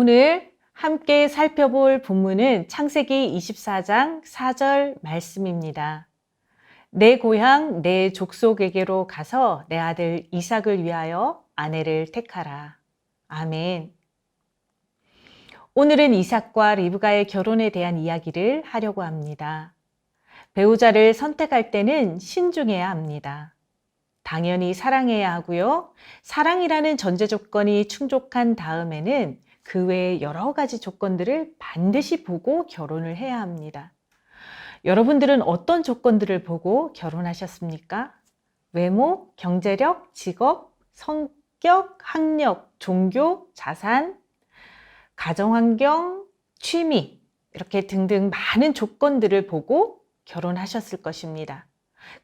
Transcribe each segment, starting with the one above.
오늘 함께 살펴볼 본문은 창세기 24장 4절 말씀입니다. 내 고향 내 족속에게로 가서 내 아들 이삭을 위하여 아내를 택하라. 아멘. 오늘은 이삭과 리브가의 결혼에 대한 이야기를 하려고 합니다. 배우자를 선택할 때는 신중해야 합니다. 당연히 사랑해야 하고요. 사랑이라는 전제 조건이 충족한 다음에는 그 외에 여러 가지 조건들을 반드시 보고 결혼을 해야 합니다. 여러분들은 어떤 조건들을 보고 결혼하셨습니까? 외모, 경제력, 직업, 성격, 학력, 종교, 자산, 가정환경, 취미 이렇게 등등 많은 조건들을 보고 결혼하셨을 것입니다.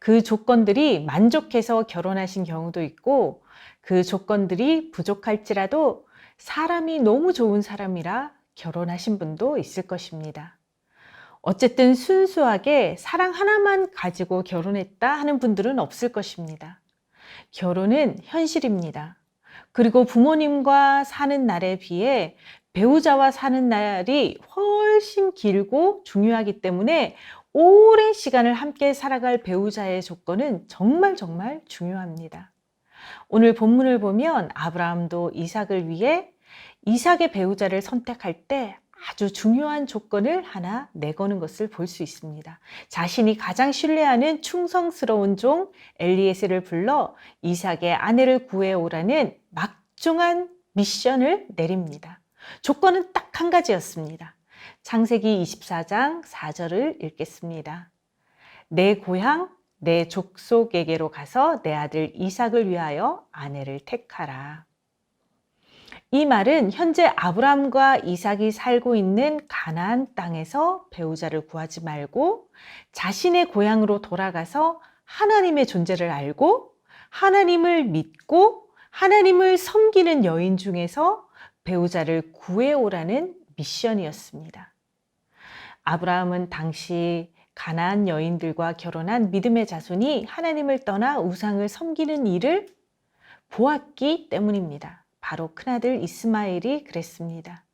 그 조건들이 만족해서 결혼하신 경우도 있고 그 조건들이 부족할지라도 사람이 너무 좋은 사람이라 결혼하신 분도 있을 것입니다. 어쨌든 순수하게 사랑 하나만 가지고 결혼했다 하는 분들은 없을 것입니다. 결혼은 현실입니다. 그리고 부모님과 사는 날에 비해 배우자와 사는 날이 훨씬 길고 중요하기 때문에 오랜 시간을 함께 살아갈 배우자의 조건은 정말 중요합니다. 오늘 본문을 보면 아브라함도 이삭을 위해 이삭의 배우자를 선택할 때 아주 중요한 조건을 하나 내거는 것을 볼 수 있습니다. 자신이 가장 신뢰하는 충성스러운 종 엘리에셀을 불러 이삭의 아내를 구해오라는 막중한 미션을 내립니다. 조건은 딱 한 가지였습니다. 창세기 24장 4절을 읽겠습니다. 내 고향 내 족속에게로 가서 내 아들 이삭을 위하여 아내를 택하라. 이 말은 현재 아브라함과 이삭이 살고 있는 가나안 땅에서 배우자를 구하지 말고 자신의 고향으로 돌아가서 하나님의 존재를 알고 하나님을 믿고 하나님을 섬기는 여인 중에서 배우자를 구해오라는 미션이었습니다. 아브라함은 당시 가나안 여인들과 결혼한 믿음의 자손이 하나님을 떠나 우상을 섬기는 일을 보았기 때문입니다. 바로 큰아들 이스마엘이 그랬습니다.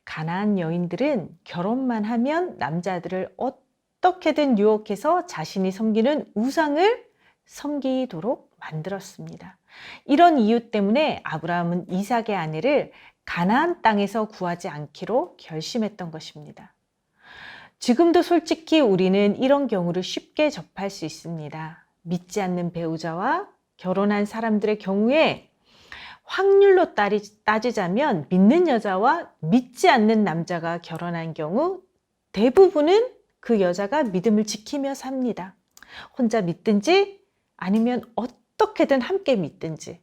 가나안 여인들은 결혼만 하면 남자들을 어떻게든 유혹해서 자신이 섬기는 우상을 섬기도록 만들었습니다. 이런 이유 때문에 아브라함은 이삭의 아내를 가나안 땅에서 구하지 않기로 결심했던 것입니다. 지금도 솔직히 우리는 이런 경우를 쉽게 접할 수 있습니다. 믿지 않는 배우자와 결혼한 사람들의 경우에 확률로 따지자면 믿는 여자와 믿지 않는 남자가 결혼한 경우 대부분은 그 여자가 믿음을 지키며 삽니다. 혼자 믿든지 아니면 어떻게든 함께 믿든지.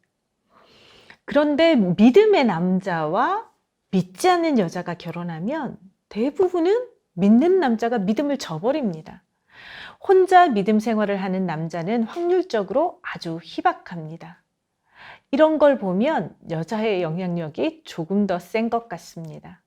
그런데 믿음의 남자와 믿지 않는 여자가 결혼하면 대부분은 믿는 남자가 믿음을 저버립니다. 혼자 믿음 생활을 하는 남자는 확률적으로 아주 희박합니다. 이런 걸 보면 여자의 영향력이 조금 더 센 것 같습니다.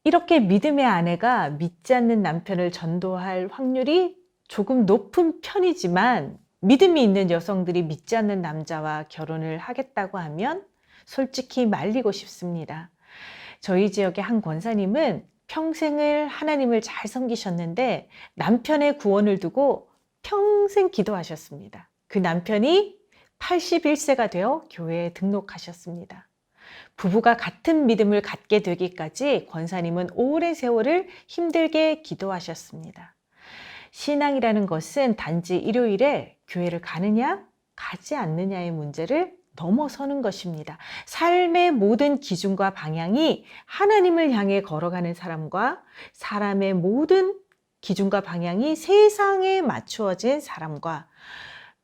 이렇게 믿음의 아내가 믿지 않는 남편을 전도할 확률이 조금 높은 편이지만 믿음이 있는 여성들이 믿지 않는 남자와 결혼을 하겠다고 하면 솔직히 말리고 싶습니다. 저희 지역의 한 권사님은 평생을 하나님을 잘 섬기셨는데 남편의 구원을 두고 평생 기도하셨습니다. 그 남편이 81세가 되어 교회에 등록하셨습니다. 부부가 같은 믿음을 갖게 되기까지 권사님은 오랜 세월을 힘들게 기도하셨습니다. 신앙이라는 것은 단지 일요일에 교회를 가느냐, 가지 않느냐의 문제를 넘어서는 것입니다. 삶의 모든 기준과 방향이 하나님을 향해 걸어가는 사람과 사람의 모든 기준과 방향이 세상에 맞추어진 사람과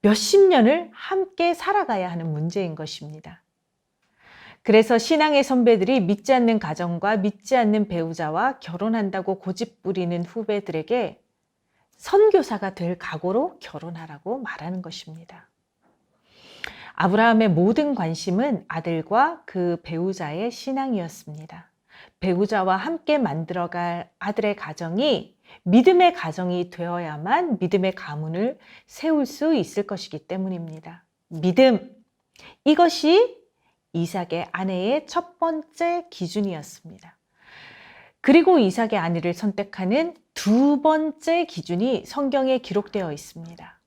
몇십 년을 함께 살아가야 하는 문제인 것입니다. 그래서 신앙의 선배들이 믿지 않는 가정과 믿지 않는 배우자와 결혼한다고 고집부리는 후배들에게 선교사가 될 각오로 결혼하라고 말하는 것입니다. 아브라함의 모든 관심은 아들과 그 배우자의 신앙이었습니다. 배우자와 함께 만들어갈 아들의 가정이 믿음의 가정이 되어야만 믿음의 가문을 세울 수 있을 것이기 때문입니다. 믿음, 이것이 이삭의 아내의 첫 번째 기준이었습니다. 그리고 이삭의 아내를 선택하는 두 번째 기준이 성경에 기록되어 있습니다.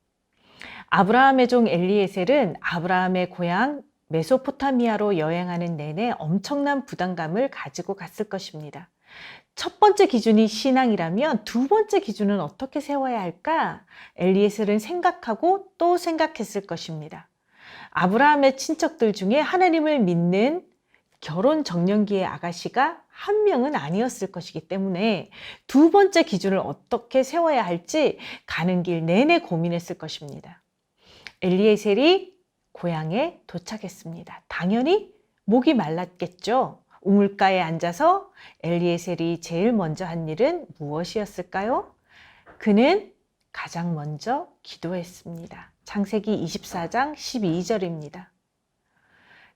아브라함의 종 엘리에셀은 아브라함의 고향 메소포타미아로 여행하는 내내 엄청난 부담감을 가지고 갔을 것입니다. 첫 번째 기준이 신앙이라면 두 번째 기준은 어떻게 세워야 할까? 엘리에셀은 생각하고 또 생각했을 것입니다. 아브라함의 친척들 중에 하나님을 믿는 결혼 정년기의 아가씨가 한 명은 아니었을 것이기 때문에 두 번째 기준을 어떻게 세워야 할지 가는 길 내내 고민했을 것입니다. 엘리에셀이 고향에 도착했습니다. 당연히 목이 말랐겠죠. 우물가에 앉아서 엘리에셀이 제일 먼저 한 일은 무엇이었을까요? 그는 가장 먼저 기도했습니다. 창세기 24장 12절입니다.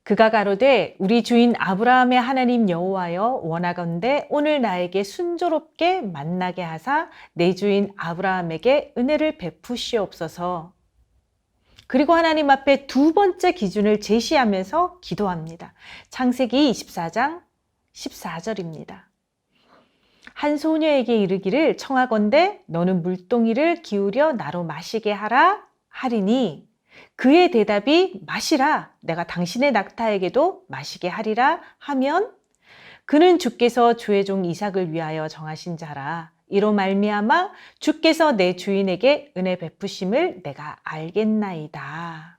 그가 가로되 우리 주인 아브라함의 하나님 여호와여 원하건대 오늘 나에게 순조롭게 만나게 하사 내 주인 아브라함에게 은혜를 베푸시옵소서. 그리고 하나님 앞에 두 번째 기준을 제시하면서 기도합니다. 창세기 24장 14절입니다. 한 소녀에게 이르기를 청하건대 너는 물동이를 기울여 나로 마시게 하라 하리니 그의 대답이 마시라 내가 당신의 낙타에게도 마시게 하리라 하면 그는 주께서 주의 종 이삭을 위하여 정하신 자라 이로 말미암아 주께서 내 주인에게 은혜 베푸심을 내가 알겠나이다.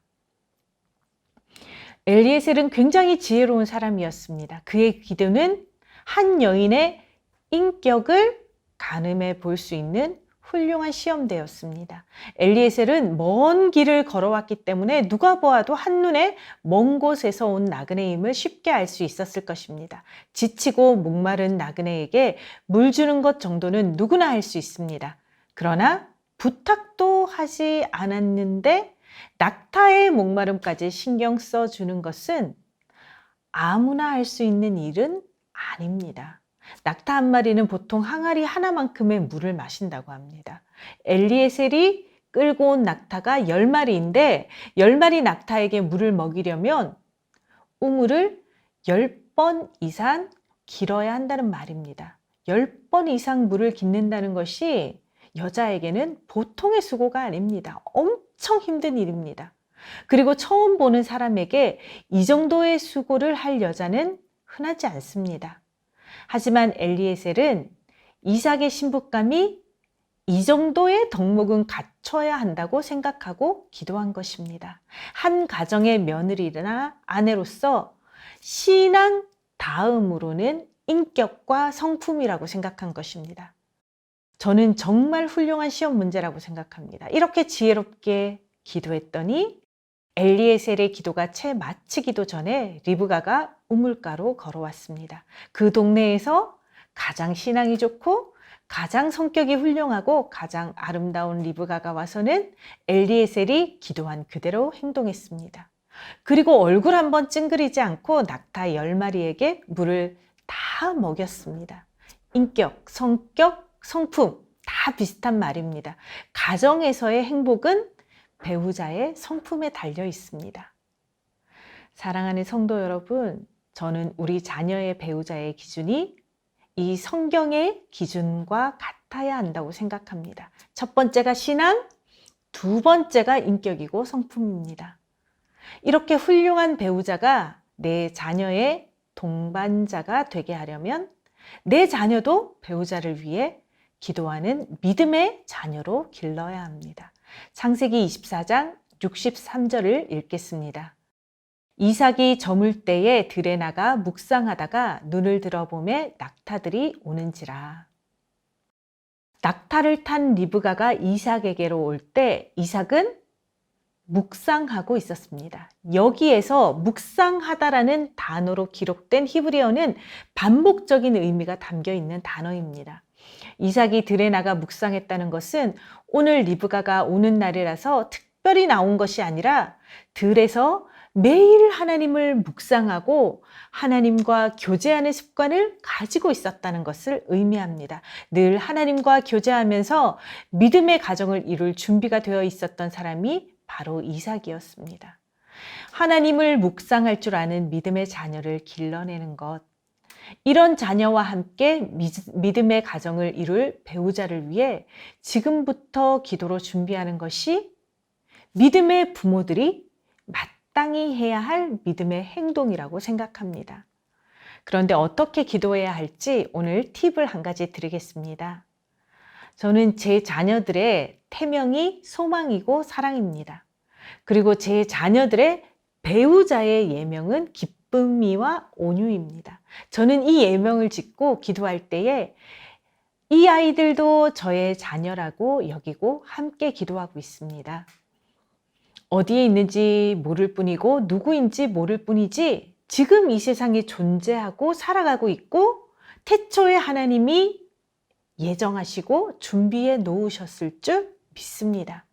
엘리에셀은 굉장히 지혜로운 사람이었습니다. 그의 기도는 한 여인의 인격을 가늠해 볼 수 있는 훌륭한 시험대였습니다. 엘리에셀은 먼 길을 걸어왔기 때문에 누가 보아도 한눈에 먼 곳에서 온 나그네임을 쉽게 알 수 있었을 것입니다. 지치고 목마른 나그네에게 물 주는 것 정도는 누구나 할 수 있습니다. 그러나 부탁도 하지 않았는데 낙타의 목마름까지 신경 써주는 것은 아무나 할 수 있는 일은 아닙니다. 낙타 한 마리는 보통 항아리 하나만큼의 물을 마신다고 합니다. 엘리에셀이 끌고 온 낙타가 10마리인데 10마리 낙타에게 물을 먹이려면 우물을 10번 이상 길어야 한다는 말입니다. 10번 이상 물을 깃는다는 것이 여자에게는 보통의 수고가 아닙니다. 엄청 힘든 일입니다. 그리고 처음 보는 사람에게 이 정도의 수고를 할 여자는 흔하지 않습니다. 하지만 엘리에셀은 이삭의 신부감이 이 정도의 덕목은 갖춰야 한다고 생각하고 기도한 것입니다. 한 가정의 며느리나 아내로서 신앙 다음으로는 인격과 성품이라고 생각한 것입니다. 저는 정말 훌륭한 시험 문제라고 생각합니다. 이렇게 지혜롭게 기도했더니 엘리에셀의 기도가 채 마치기도 전에 리브가가 우물가로 걸어왔습니다. 그 동네에서 가장 신앙이 좋고 가장 성격이 훌륭하고 가장 아름다운 리브가가 와서는 엘리에셀이 기도한 그대로 행동했습니다. 그리고 얼굴 한번 찡그리지 않고 낙타 10마리에게 물을 다 먹였습니다. 인격, 성격, 성품 다 비슷한 말입니다. 가정에서의 행복은 배우자의 성품에 달려 있습니다. 사랑하는 성도 여러분, 저는 우리 자녀의 배우자의 기준이 이 성경의 기준과 같아야 한다고 생각합니다. 첫 번째가 신앙, 두 번째가 인격이고 성품입니다. 이렇게 훌륭한 배우자가 내 자녀의 동반자가 되게 하려면 내 자녀도 배우자를 위해 기도하는 믿음의 자녀로 길러야 합니다. 창세기 24장 63절을 읽겠습니다. 이삭이 저물 때에 들에 나가 묵상하다가 눈을 들어보매 낙타들이 오는지라. 낙타를 탄 리브가가 이삭에게로 올 때 이삭은 묵상하고 있었습니다. 여기에서 묵상하다라는 단어로 기록된 히브리어는 반복적인 의미가 담겨 있는 단어입니다. 이삭이 들에 나가 묵상했다는 것은 오늘 리브가가 오는 날이라서 특별히 나온 것이 아니라 들에서 매일 하나님을 묵상하고 하나님과 교제하는 습관을 가지고 있었다는 것을 의미합니다. 늘 하나님과 교제하면서 믿음의 가정을 이룰 준비가 되어 있었던 사람이 바로 이삭이었습니다. 하나님을 묵상할 줄 아는 믿음의 자녀를 길러내는 것. 이런 자녀와 함께 믿음의 가정을 이룰 배우자를 위해 지금부터 기도로 준비하는 것이 믿음의 부모들이 마땅히 해야 할 믿음의 행동이라고 생각합니다. 그런데 어떻게 기도해야 할지 오늘 팁을 한 가지 드리겠습니다. 저는 제 자녀들의 태명이 소망이고 사랑입니다. 그리고 제 자녀들의 배우자의 예명은 기쁨이와 온유입니다. 저는 이 예명을 짓고 기도할 때에 이 아이들도 저의 자녀라고 여기고 함께 기도하고 있습니다. 어디에 있는지 모를 뿐이고 누구인지 모를 뿐이지 지금 이 세상에 존재하고 살아가고 있고 태초에 하나님이 예정하시고 준비해 놓으셨을 줄 믿습니다.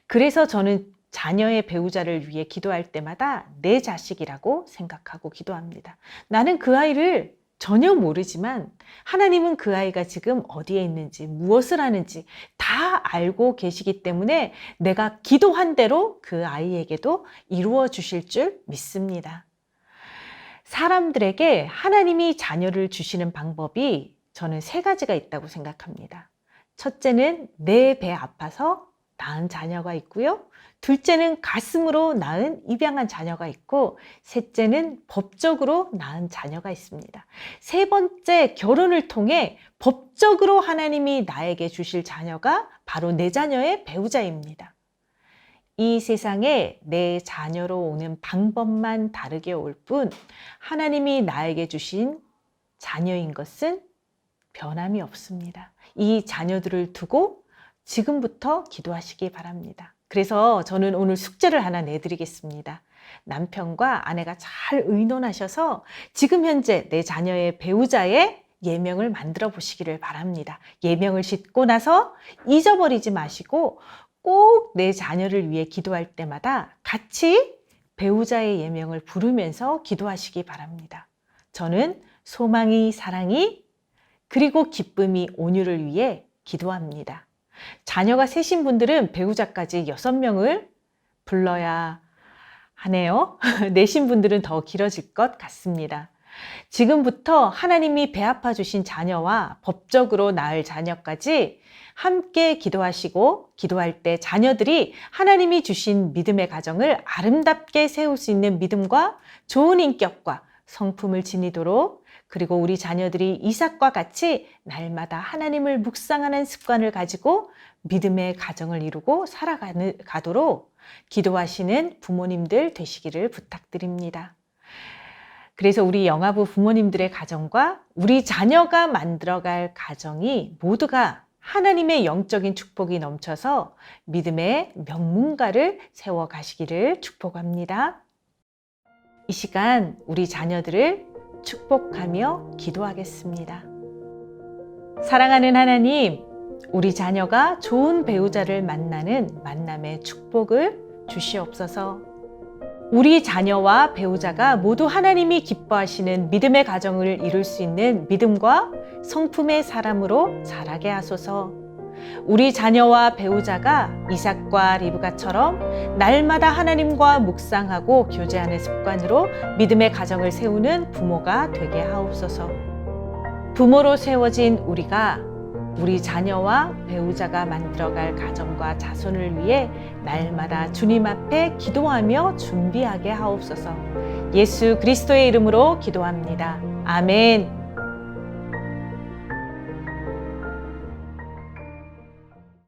그래서 저는 자녀의 배우자를 위해 기도할 때마다 내 자식이라고 생각하고 기도합니다. 나는 그 아이를 전혀 모르지만 하나님은 그 아이가 지금 어디에 있는지 무엇을 하는지 다 알고 계시기 때문에 내가 기도한 대로 그 아이에게도 이루어 주실 줄 믿습니다. 사람들에게 하나님이 자녀를 주시는 방법이 저는 3가지가 있다고 생각합니다. 첫째는 내 배 아파서 낳은 자녀가 있고요. 둘째는 가슴으로 낳은 입양한 자녀가 있고 셋째는 법적으로 낳은 자녀가 있습니다. 3번째, 결혼을 통해 법적으로 하나님이 나에게 주실 자녀가 바로 내 자녀의 배우자입니다. 이 세상에 내 자녀로 오는 방법만 다르게 올 뿐 하나님이 나에게 주신 자녀인 것은 변함이 없습니다. 이 자녀들을 두고 지금부터 기도하시기 바랍니다. 그래서 저는 오늘 숙제를 하나 내드리겠습니다. 남편과 아내가 잘 의논하셔서 지금 현재 내 자녀의 배우자의 예명을 만들어 보시기를 바랍니다. 예명을 짓고 나서 잊어버리지 마시고 꼭 내 자녀를 위해 기도할 때마다 같이 배우자의 예명을 부르면서 기도하시기 바랍니다. 저는 소망이, 사랑이, 그리고 기쁨이, 온유를 위해 기도합니다. 자녀가 셋인 분들은 배우자까지 6명을 불러야 하네요. 넷인 분들은 더 길어질 것 같습니다. 지금부터 하나님이 배 아파 주신 자녀와 법적으로 낳을 자녀까지 함께 기도하시고 기도할 때 자녀들이 하나님이 주신 믿음의 가정을 아름답게 세울 수 있는 믿음과 좋은 인격과 성품을 지니도록, 그리고 우리 자녀들이 이삭과 같이 날마다 하나님을 묵상하는 습관을 가지고 믿음의 가정을 이루고 살아가도록 기도하시는 부모님들 되시기를 부탁드립니다. 그래서 우리 영아부 부모님들의 가정과 우리 자녀가 만들어갈 가정이 모두가 하나님의 영적인 축복이 넘쳐서 믿음의 명문가를 세워가시기를 축복합니다. 이 시간 우리 자녀들을 축복하며 기도하겠습니다. 사랑하는 하나님, 우리 자녀가 좋은 배우자를 만나는 만남의 축복을 주시옵소서. 우리 자녀와 배우자가 모두 하나님이 기뻐하시는 믿음의 가정을 이룰 수 있는 믿음과 성품의 사람으로 자라게 하소서. 우리 자녀와 배우자가 이삭과 리브가처럼 날마다 하나님과 묵상하고 교제하는 습관으로 믿음의 가정을 세우는 부모가 되게 하옵소서. 부모로 세워진 우리가 우리 자녀와 배우자가 만들어갈 가정과 자손을 위해 날마다 주님 앞에 기도하며 준비하게 하옵소서. 예수 그리스도의 이름으로 기도합니다. 아멘.